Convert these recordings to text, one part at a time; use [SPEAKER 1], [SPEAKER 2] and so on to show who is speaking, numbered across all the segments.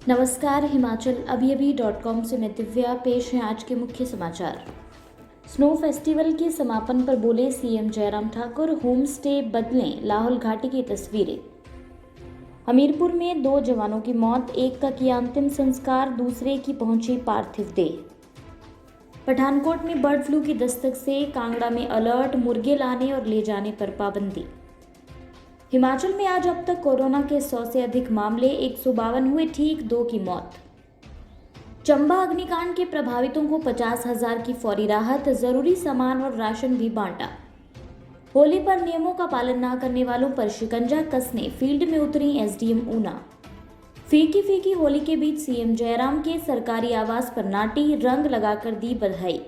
[SPEAKER 1] नमस्कार। हिमाचल अभी.com से मैं दिव्या। पेश है आज के मुख्य समाचार। स्नो फेस्टिवल के समापन पर बोले CM Jairam Thakur, home stay बदलें लाहौल घाटी की तस्वीरें। हमीरपुर में 2 जवानों की मौत, एक का किया अंतिम संस्कार, दूसरे की पहुंची पार्थिव देह। पठानकोट में बर्ड फ्लू की दस्तक से कांगड़ा में अलर्ट, मुर्गे लाने और ले जाने पर पाबंदी। हिमाचल में आज अब तक कोरोना के 100 से अधिक मामले, 152 हुए ठीक, 2 की मौत। चंबा अग्निकांड के प्रभावितों को 50,000 की फौरी राहत, जरूरी सामान और राशन भी बांटा। होली पर नियमों का पालन न करने वालों पर शिकंजा कसने फील्ड में उतरी एसडीएम ऊना। फीकी फीकी होली के बीच सीएम जयराम के सरकारी आवास पर नाटी, रंग लगाकर दी बधाई।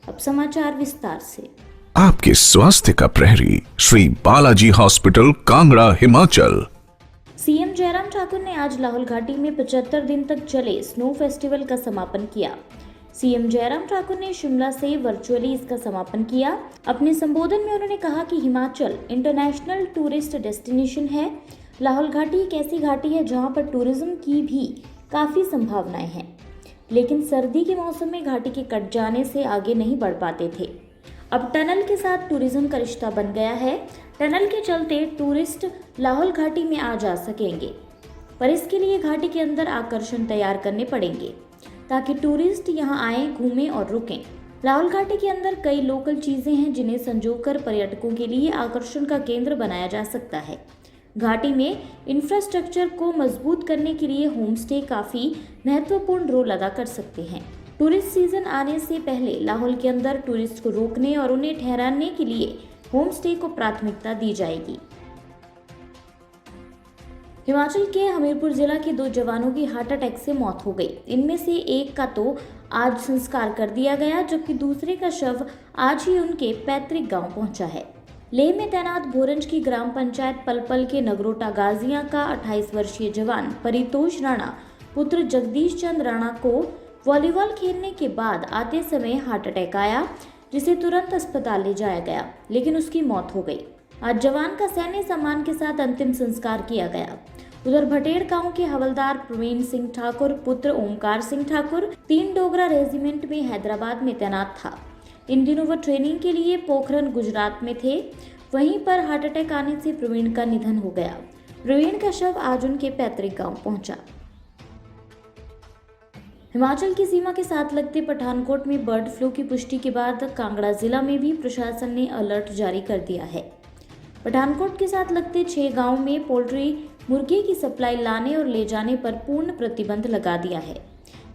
[SPEAKER 1] अब समाचार विस्तार से।
[SPEAKER 2] आपके स्वास्थ्य का प्रहरी श्री बालाजी हॉस्पिटल, कांगड़ा, हिमाचल।
[SPEAKER 1] सीएम जयराम ठाकुर ने आज लाहौल घाटी में 75 दिन तक चले स्नो फेस्टिवल का समापन किया। सीएम जयराम ठाकुर ने शिमला से वर्चुअली इसका समापन किया। अपने संबोधन में उन्होंने कहा कि हिमाचल इंटरनेशनल टूरिस्ट डेस्टिनेशन है। लाहौल घाटी एक ऐसी घाटी है जहां पर टूरिज्म की भी काफ़ी संभावनाएं हैं, लेकिन सर्दी के मौसम में घाटी के कट जाने से आगे नहीं बढ़ पाते थे। अब टनल के साथ टूरिज्म का रिश्ता बन गया है। टनल के चलते टूरिस्ट लाहौल घाटी में आ जा सकेंगे, पर इसके लिए घाटी के अंदर आकर्षण तैयार करने पड़ेंगे ताकि टूरिस्ट यहां आएं, घूमें और रुकें। लाहौल घाटी के अंदर कई लोकल चीज़ें हैं जिन्हें संजोकर पर्यटकों के लिए आकर्षण का केंद्र बनाया जा सकता है। घाटी में इंफ्रास्ट्रक्चर को मजबूत करने के लिए होम स्टे काफ़ी महत्वपूर्ण रोल अदा कर सकते हैं। टूरिस्ट सीजन आने से पहले लाहौल के अंदर टूरिस्ट को रोकने और उन्हें ठहराने के लिए होम स्टे को प्राथमिकता दी जाएगी। हिमाचल के हमीरपुर जिला के 2 जवानों की हार्ट अटैक से मौत हो गई। इनमें से एक का तो आज संस्कार कर दिया गया, जबकि दूसरे का शव आज ही उनके पैतृक गांव पहुंचा है। लेह में तैनात भोरंज की ग्राम पंचायत पलपल के नगरोटा गाजिया का 28 वर्षीय जवान परितोष राणा पुत्र जगदीश चंद राणा को वॉलीबॉल खेलने के बाद आते समय हार्ट अटैक आया, जिसे तुरंत अस्पताल ले जाया गया, लेकिन उसकी मौत हो गई। आज जवान का सैन्य सम्मान के साथ अंतिम संस्कार किया गया। उधर भटेड़ गांव के हवलदार प्रवीण सिंह ठाकुर पुत्र ओमकार सिंह ठाकुर 3 डोगरा रेजिमेंट में हैदराबाद में तैनात था। इन दिनों वह ट्रेनिंग के लिए पोखरन गुजरात में थे। वहीं पर हार्ट अटैक आने से प्रवीण का निधन हो गया। प्रवीण का शव आज उनके पैतृक गांव पहुंचा। हिमाचल की सीमा के साथ लगते पठानकोट में बर्ड फ्लू की पुष्टि के बाद कांगड़ा जिला में भी प्रशासन ने अलर्ट जारी कर दिया है। पठानकोट के साथ लगते 6 गांवों में पोल्ट्री मुर्गे की सप्लाई लाने और ले जाने पर पूर्ण प्रतिबंध लगा दिया है।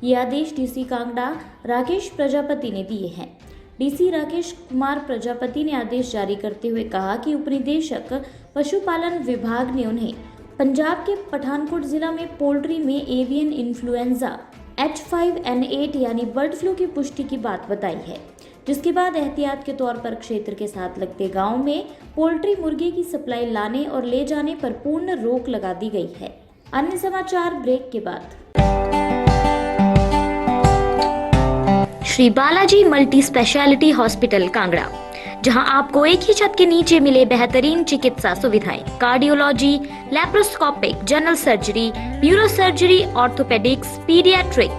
[SPEAKER 1] ये आदेश डीसी कांगड़ा राकेश प्रजापति ने दिए हैं। डीसी राकेश कुमार प्रजापति ने आदेश जारी करते हुए कहा कि उपनिदेशक पशुपालन विभाग ने उन्हें पंजाब के पठानकोट जिला में पोल्ट्री में एवियन इन्फ्लुएंजा H5N8 यानी बर्ड फ्लू की पुष्टि की बात बताई है, जिसके बाद एहतियात के तौर पर क्षेत्र के साथ लगते गांव में पोल्ट्री मुर्गे की सप्लाई लाने और ले जाने पर पूर्ण रोक लगा दी गई है। अन्य समाचार ब्रेक के बाद। Shri Balaji multi speciality hospital Kangra, जहां आपको एक ही छत के नीचे मिले बेहतरीन चिकित्सा सुविधाएं, cardiology, laparoscopic, general surgery, neuro surgery, orthopaedics, paediatric,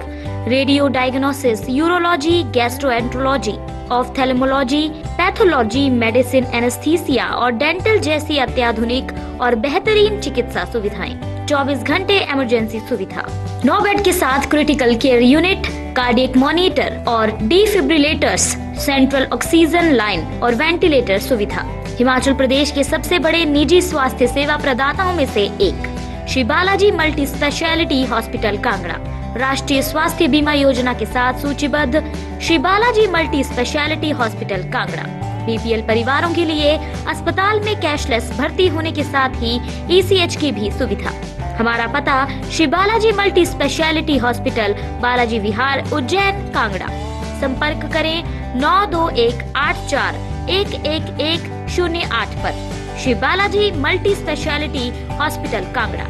[SPEAKER 1] radio diagnosis, urology, gastroenterology, ophthalmology, pathology, medicine, anaesthesia और डेंटल जैसी अत्याधुनिक और बेहतरीन चिकित्सा सुविधाएं, 24 घंटे इमरजेंसी सुविधा, 9 बेड के साथ critical care unit, cardiac monitor और डिफिब्रिलेटर्स, सेंट्रल ऑक्सीजन लाइन और वेंटिलेटर सुविधा। हिमाचल प्रदेश के सबसे बड़े निजी स्वास्थ्य सेवा प्रदाताओं में से एक Shri Balaji multi speciality hospital Kangra राष्ट्रीय स्वास्थ्य बीमा योजना के साथ सूचीबद्ध Shri Balaji multi speciality hospital Kangra BPL परिवारों के लिए अस्पताल में कैशलेस भर्ती होने के साथ ही ईसीएच की भी सुविधा। हमारा पता Shri Balaji multi speciality hospital, Balaji Vihar, Ujjain, Kangra. संपर्क करें 9218411108 पर। Shri Balaji multi speciality hospital Kangra.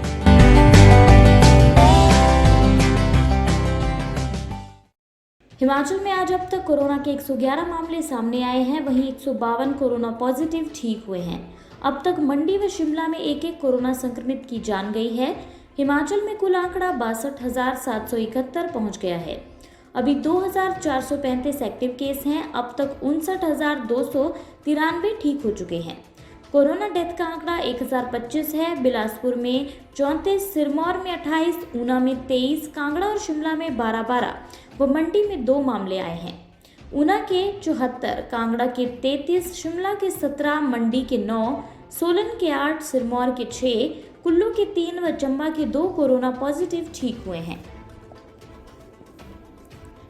[SPEAKER 1] Himachal में आज अब तक कोरोना के 111 मामले सामने आए हैं, वहीं 152 कोरोना पॉजिटिव ठीक हुए हैं। अब तक मंडी व शिमला में एक एक कोरोना संक्रमित की जान गई है। हिमाचल में कुल आंकड़ा 62,771 पहुंच गया है। अभी 2,435 एक्टिव केस हैं। अब तक 59,293 ठीक हो चुके हैं। कोरोना डेथ का आंकड़ा 1025 है। बिलासपुर में 34, सिरमौर में 28, ऊना में 23, कांगड़ा और शिमला में 12-12 व मंडी में 2 मामले आए हैं। ऊना के 74, कांगड़ा के 33, शिमला के 17, मंडी के 9, सोलन के 8, सिरमौर के 6, कुल्लू के 3 व चंबा के 2 कोरोना पॉजिटिव ठीक हुए हैं।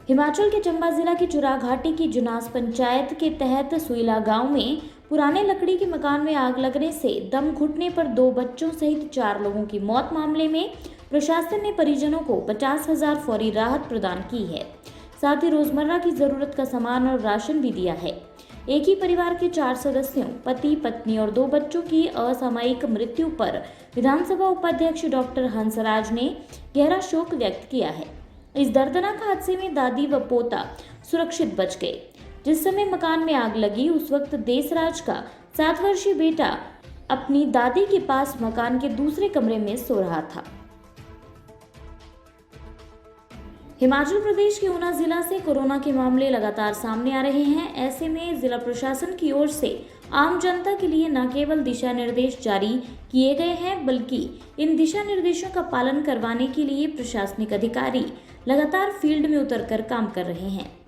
[SPEAKER 1] हिमाचल के चंबा जिला की चुरा घाटी की जुनास पंचायत के तहत सुईला गांव में पुराने लकड़ी के मकान में आग लगने से दम घुटने पर 2 बच्चों सहित 4 लोगों की मौत मामले में प्रशासन ने परिजनों को 50,000 फौरी राहत प्रदान की है। साथ ही रोजमर्रा की जरूरत का सामान और राशन भी दिया है। एक ही परिवार के 4 सदस्यों, पति, पत्नी और 2 बच्चों की असामयिक मृत्यु पर विधानसभा उपाध्यक्ष डॉक्टर हंसराज ने गहरा शोक व्यक्त किया है। इस दर्दनाक हादसे में दादी व पोता सुरक्षित बच गए। जिस समय मकान में आग लगी उस वक्त देसराज का 7 वर्षीय बेटा अपनी दादी के पास मकान के दूसरे कमरे में सो रहा था। हिमाचल प्रदेश के ऊना जिला से कोरोना के मामले लगातार सामने आ रहे हैं। ऐसे में जिला प्रशासन की ओर से आम जनता के लिए न केवल दिशा निर्देश जारी किए गए हैं, बल्कि इन दिशा निर्देशों का पालन करवाने के लिए प्रशासनिक अधिकारी लगातार फील्ड में उतरकर काम कर रहे हैं।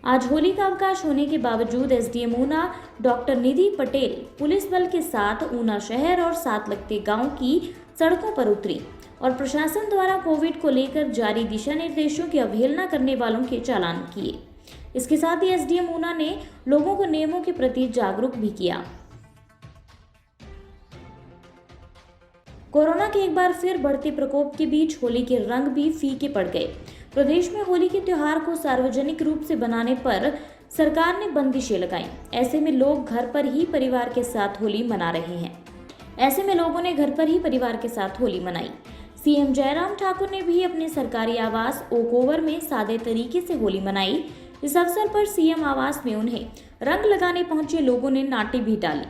[SPEAKER 1] आज होली का अवकाश होने के बावजूद एसडीएम ऊना डॉक्टर निधि पटेल पुलिस बल के साथ ऊना शहर और साथ लगते गांव की सड़कों पर उतरी और प्रशासन द्वारा कोविड को लेकर जारी दिशा निर्देशों की अवहेलना करने वालों के चालान किए। इसके साथ ही एसडीएम ऊना ने लोगों को नियमों के प्रति जागरूक भी किया। कोरोना के एक बार फिर बढ़ते प्रकोप के बीच होली के रंग भी फीके पड़ गए। प्रदेश में होली के त्योहार को सार्वजनिक रूप से बनाने पर सरकार ने बंदिशें लगाई। ऐसे में लोग घर पर ही परिवार के साथ होली मना रहे हैं। ऐसे में लोगों ने घर पर ही परिवार के साथ होली मनाई। सीएम जयराम ठाकुर ने भी अपने सरकारी आवास ओक ओवर में सादे तरीके से होली मनाई। इस अवसर पर सीएम आवास में उन्हें रंग लगाने पहुंचे लोगों ने नाटी भी डाली।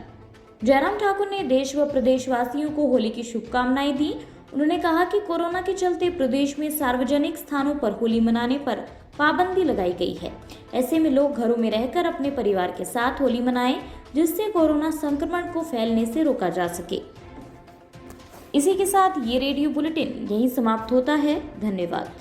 [SPEAKER 1] जयराम ठाकुर ने देश व प्रदेशवासियों को होली की शुभकामनाएं दी। उन्होंने कहा कि कोरोना के चलते प्रदेश में सार्वजनिक स्थानों पर होली मनाने पर पाबंदी लगाई गई है। ऐसे में लोग घरों में रहकर अपने परिवार के साथ होली मनाएं, जिससे कोरोना संक्रमण को फैलने से रोका जा सके। इसी के साथ ये रेडियो बुलेटिन यहीं समाप्त होता है। धन्यवाद।